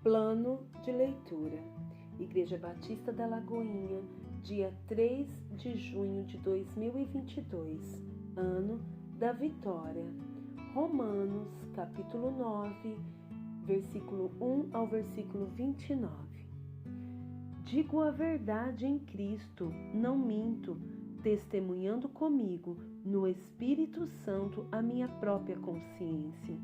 Plano de leitura. Igreja Batista da Lagoinha, dia 3 de junho de 2022, ano da vitória. Romanos, capítulo 9, versículo 1 ao versículo 29. Digo a verdade em Cristo, não minto, testemunhando comigo no Espírito Santo a minha própria consciência.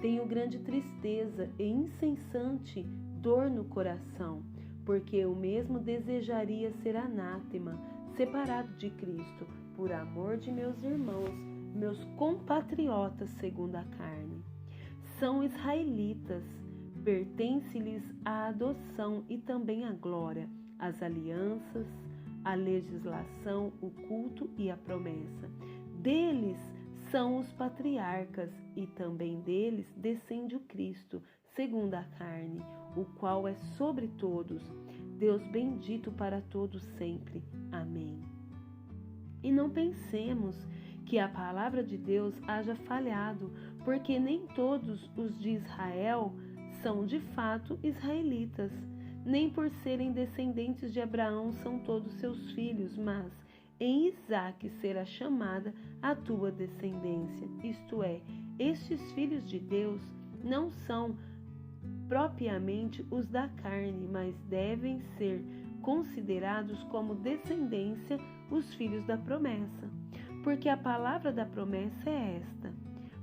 Tenho grande tristeza e incessante dor no coração, porque eu mesmo desejaria ser anátema, separado de Cristo, por amor de meus irmãos, meus compatriotas segundo a carne. São israelitas, pertence-lhes a adoção e também a glória, as alianças, a legislação, o culto e a promessa. Deles são os patriarcas, e também deles descende o Cristo, segundo a carne, o qual é sobre todos, Deus bendito para todos sempre. Amém. E não pensemos que a palavra de Deus haja falhado, porque nem todos os de Israel são de fato israelitas, nem por serem descendentes de Abraão são todos seus filhos, mas em Isaque será chamada a tua descendência. Isto é, estes filhos de Deus não são propriamente os da carne, mas devem ser considerados como descendência os filhos da promessa. Porque a palavra da promessa é esta: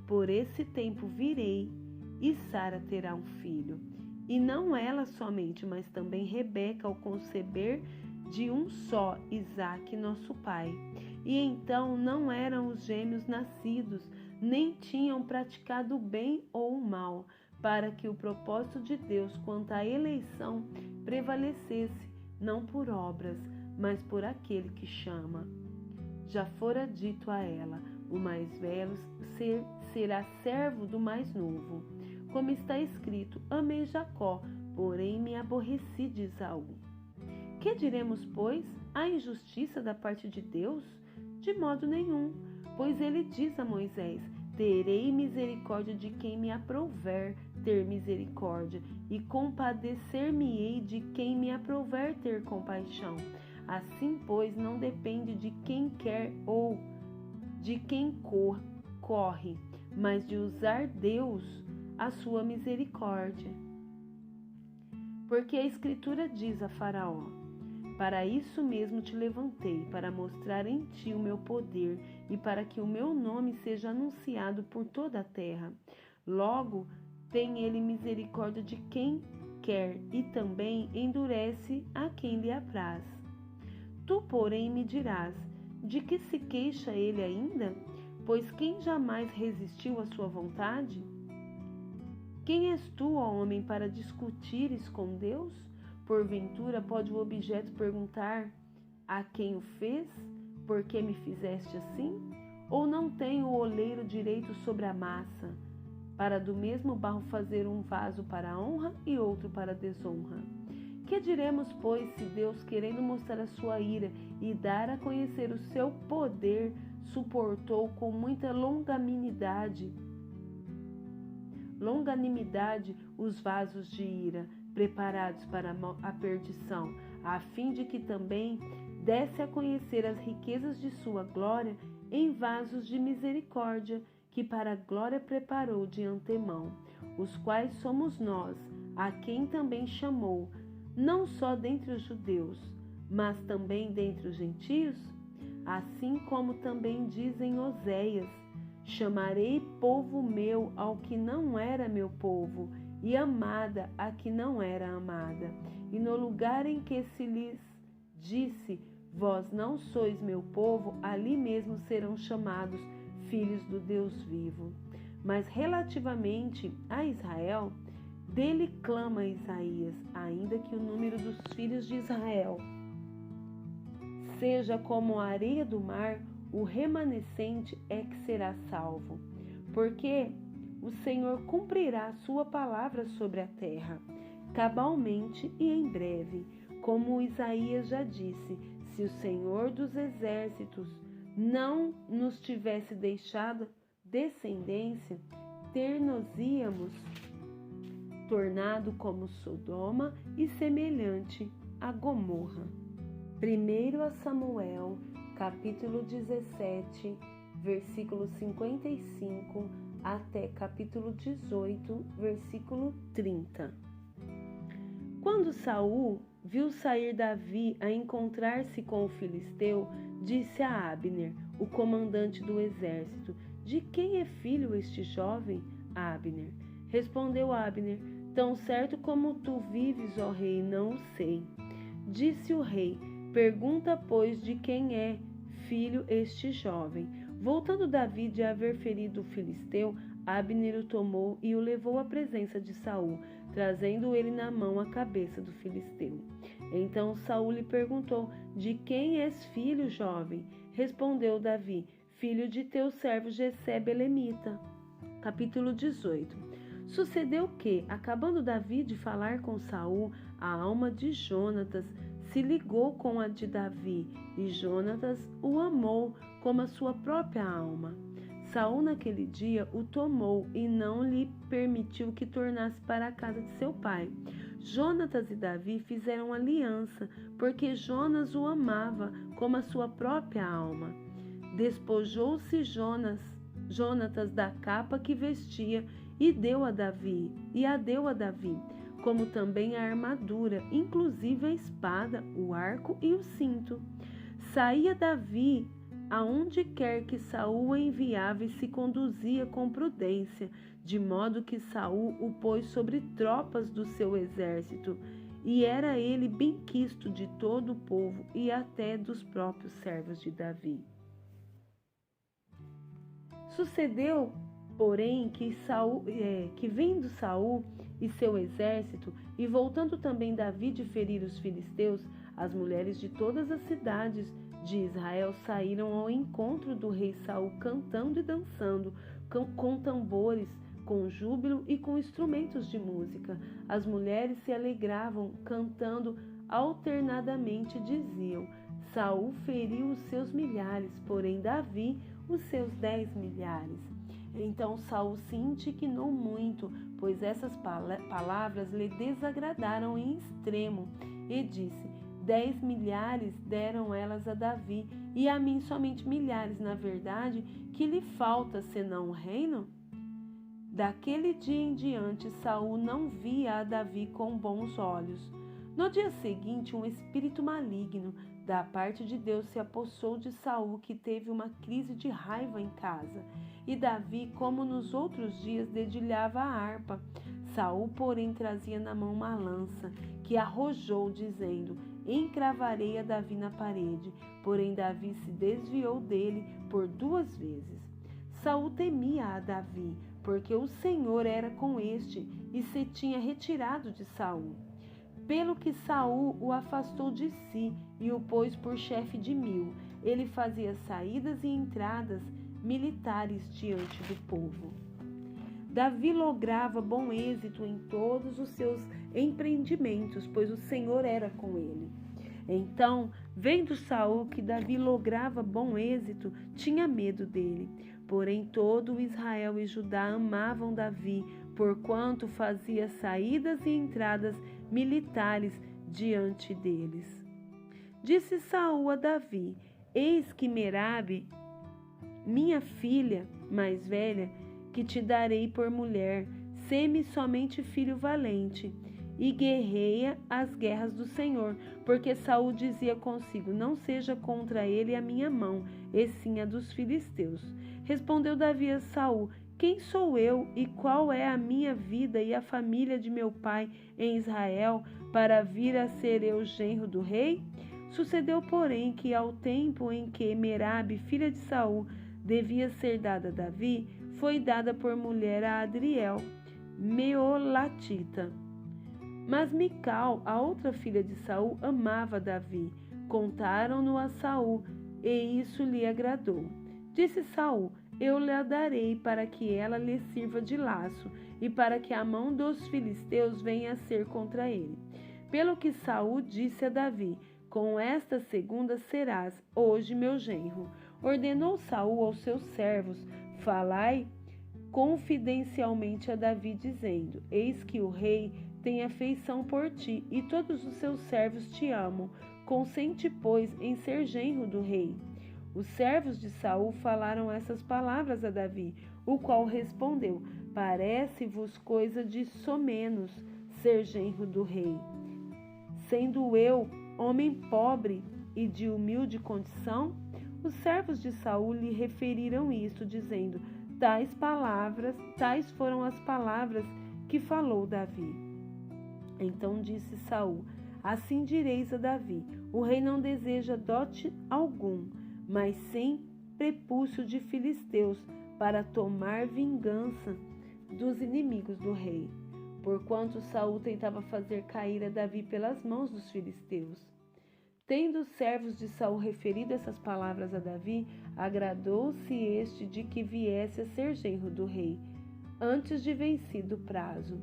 por esse tempo virei, e Sara terá um filho. E não ela somente, mas também Rebeca, ao conceber de um só, Isaque, nosso pai. E então não eram os gêmeos nascidos, nem tinham praticado o bem ou o mal, para que o propósito de Deus quanto à eleição prevalecesse, não por obras, mas por aquele que chama. Já fora dito a ela: o mais velho será servo do mais novo. Como está escrito: amei Jacó, porém me aborreci de Esaú. Que diremos, pois? Há injustiça da parte de Deus? De modo nenhum, pois ele diz a Moisés: terei misericórdia de quem me aprouver ter misericórdia, e compadecer-me-ei de quem me aprouver ter compaixão. Assim, pois, não depende de quem quer ou de quem corre, mas de usar Deus a sua misericórdia. Porque a Escritura diz a Faraó: para isso mesmo te levantei, para mostrar em ti o meu poder e para que o meu nome seja anunciado por toda a terra. Logo, tem ele misericórdia de quem quer e também endurece a quem lhe apraz. Tu, porém, me dirás: de que se queixa ele ainda? Pois quem jamais resistiu à sua vontade? Quem és tu, ó homem, para discutires com Deus? Porventura pode o objeto perguntar: a quem o fez? Por que me fizeste assim? Ou não tem o oleiro direito sobre a massa, para do mesmo barro fazer um vaso para a honra e outro para a desonra? Que diremos, pois, se Deus, querendo mostrar a sua ira e dar a conhecer o seu poder, suportou com muita longanimidade os vasos de ira, preparados para a perdição, a fim de que também desse a conhecer as riquezas de sua glória em vasos de misericórdia, que para a glória preparou de antemão, os quais somos nós, a quem também chamou, não só dentre os judeus, mas também dentre os gentios? Assim como também dizem Oséias: chamarei povo meu ao que não era meu povo, e amada a que não era amada. E no lugar em que se lhes disse: vós não sois meu povo, ali mesmo serão chamados filhos do Deus vivo. Mas relativamente a Israel, dele clama Isaías: ainda que o número dos filhos de Israel seja como a areia do mar, o remanescente é que será salvo. Porque o Senhor cumprirá a sua palavra sobre a terra, cabalmente e em breve, como Isaías já disse: se o Senhor dos exércitos não nos tivesse deixado descendência, ter-nos-íamos tornado como Sodoma e semelhante a Gomorra. 1 Samuel, capítulo 17, versículo 55 até capítulo 18, versículo 30. Quando Saul viu sair Davi a encontrar-se com o filisteu, disse a Abner, o comandante do exército: "De quem é filho este jovem?" Abner. Respondeu Abner: "Tão certo como tu vives, ó rei, não o sei." Disse o rei: "Pergunta, pois, de quem é filho este jovem." Voltando Davi de haver ferido o filisteu, Abner o tomou e o levou à presença de Saul, trazendo ele na mão a cabeça do filisteu. Então Saul lhe perguntou: "De quem és filho, jovem?" Respondeu Davi: "Filho de teu servo Jessé belemita." Capítulo 18. Sucedeu que, acabando Davi de falar com Saul, a alma de Jonatas se ligou com a de Davi, e Jonatas o amou como a sua própria alma. Saul naquele dia o tomou e não lhe permitiu que tornasse para a casa de seu pai. Jonatas e Davi fizeram aliança, porque Jonas o amava como a sua própria alma. Despojou-se Jonatas da capa que vestia e a deu a Davi, como também a armadura, inclusive a espada, o arco e o cinto. Saía Davi aonde quer que Saul o enviava e se conduzia com prudência, de modo que Saul o pôs sobre tropas do seu exército, e era ele benquisto de todo o povo e até dos próprios servos de Davi. Sucedeu, porém, que vendo Saul e seu exército, e voltando também Davi de ferir os filisteus, as mulheres de todas as cidades de Israel saíram ao encontro do rei Saul, cantando e dançando, com tambores, com júbilo e com instrumentos de música. As mulheres se alegravam, cantando alternadamente, diziam: "Saul feriu os seus milhares, porém Davi os seus 10 milhares." Então Saul se indignou muito, pois essas palavras lhe desagradaram em extremo, e disse: 10 milhares deram elas a Davi, e a mim somente milhares. Na verdade, que lhe falta senão o reino? Daquele dia em diante, Saul não via a Davi com bons olhos. No dia seguinte, um espírito maligno da parte de Deus se apossou de Saul, que teve uma crise de raiva em casa. E Davi, como nos outros dias, dedilhava a harpa. Saul, porém, trazia na mão uma lança, que arrojou, dizendo: "Encravarei a Davi na parede." Porém Davi se desviou dele por 2 vezes. Saul temia a Davi, porque o Senhor era com este, e se tinha retirado de Saul. Pelo que Saul o afastou de si e o pôs por chefe de 1000. Ele fazia saídas e entradas militares diante do povo. Davi lograva bom êxito em todos os seus empreendimentos, pois o Senhor era com ele. Então, vendo Saul que Davi lograva bom êxito, tinha medo dele. Porém, todo Israel e Judá amavam Davi, porquanto fazia saídas e entradas militares diante deles. Disse Saul a Davi: "Eis que Merabe, minha filha mais velha, que te darei por mulher, sê-me somente filho valente, e guerreia as guerras do Senhor." Porque Saul dizia consigo: "Não seja contra ele a minha mão, e sim a dos filisteus." Respondeu Davi a Saul: "Quem sou eu e qual é a minha vida e a família de meu pai em Israel, para vir a ser eu genro do rei?" Sucedeu, porém, que ao tempo em que Merabe, filha de Saul, devia ser dada a Davi, foi dada por mulher a Adriel, meolatita. Mas Mical, a outra filha de Saul, amava Davi. Contaram-no a Saul, e isso lhe agradou. Disse Saul: "Eu lhe a darei para que ela lhe sirva de laço, e para que a mão dos filisteus venha a ser contra ele." Pelo que Saul disse a Davi: "Com esta segunda serás hoje meu genro." Ordenou Saul aos seus servos: "Falai confidencialmente a Davi, dizendo: Eis que o rei tem afeição por ti, e todos os seus servos te amam. Consente, pois, em ser genro do rei. Os servos de Saul falaram essas palavras a Davi, o qual respondeu: Parece-vos coisa de somenos ser genro do rei, sendo eu homem pobre e de humilde condição? Os servos de Saul lhe referiram isto, dizendo: tais foram as palavras que falou Davi. Então disse Saul: Assim direis a Davi: o rei não deseja dote algum, mas sem prepúcio de filisteus, para tomar vingança dos inimigos do rei, porquanto Saul tentava fazer cair a Davi pelas mãos dos filisteus. Tendo os servos de Saul referido essas palavras a Davi, agradou-se este de que viesse a ser genro do rei, antes de vencido o prazo.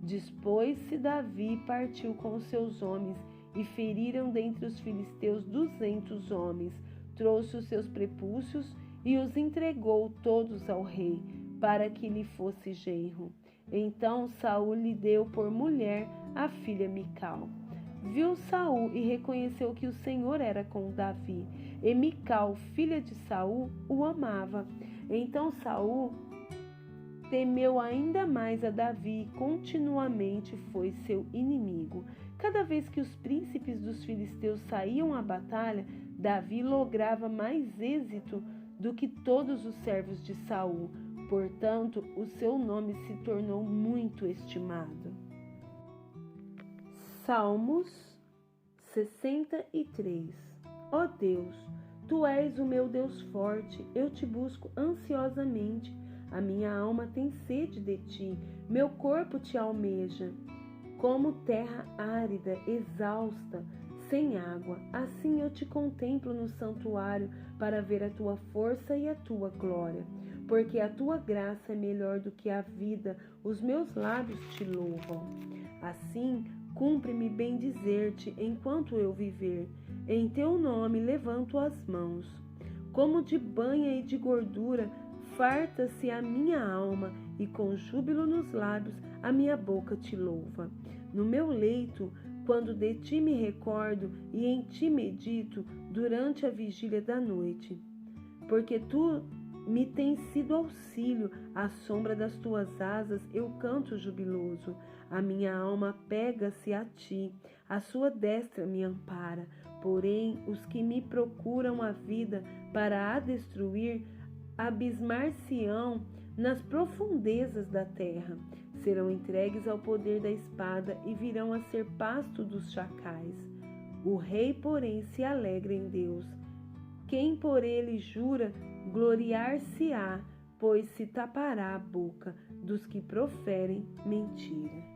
Dispôs-se Davi e partiu com os seus homens, e feriram dentre os filisteus 200 homens. Trouxe os seus prepúcios e os entregou todos ao rei, para que lhe fosse genro. Então Saul lhe deu por mulher a filha Mical. Viu Saul e reconheceu que o Senhor era com Davi, e Mical, filha de Saul, o amava. Então Saul temeu ainda mais a Davi e continuamente foi seu inimigo. Cada vez que os príncipes dos filisteus saíam à batalha, Davi lograva mais êxito do que todos os servos de Saul. Portanto, o seu nome se tornou muito estimado. Salmos 63. Ó Deus, Tu és o meu Deus forte, eu te busco ansiosamente. A minha alma tem sede de Ti, meu corpo Te almeja. Como terra árida, exausta, sem água, assim eu Te contemplo no santuário para ver a Tua força e a Tua glória. Porque a Tua graça é melhor do que a vida, os meus lábios Te louvam. Assim, cumpre-me bem dizer-te enquanto eu viver. Em Teu nome levanto as mãos. Como de banha e de gordura, farta-se a minha alma, e com júbilo nos lábios a minha boca Te louva. No meu leito, quando de Ti me recordo e em Ti medito durante a vigília da noite. Porque Tu me tens sido auxílio, à sombra das Tuas asas eu canto jubiloso. A minha alma pega-se a Ti, a Sua destra me ampara. Porém, os que me procuram a vida para a destruir, abismar-se-ão nas profundezas da terra. Serão entregues ao poder da espada e virão a ser pasto dos chacais. O rei, porém, se alegra em Deus. Quem por ele jura, gloriar-se-á, pois se tapará a boca dos que proferem mentira.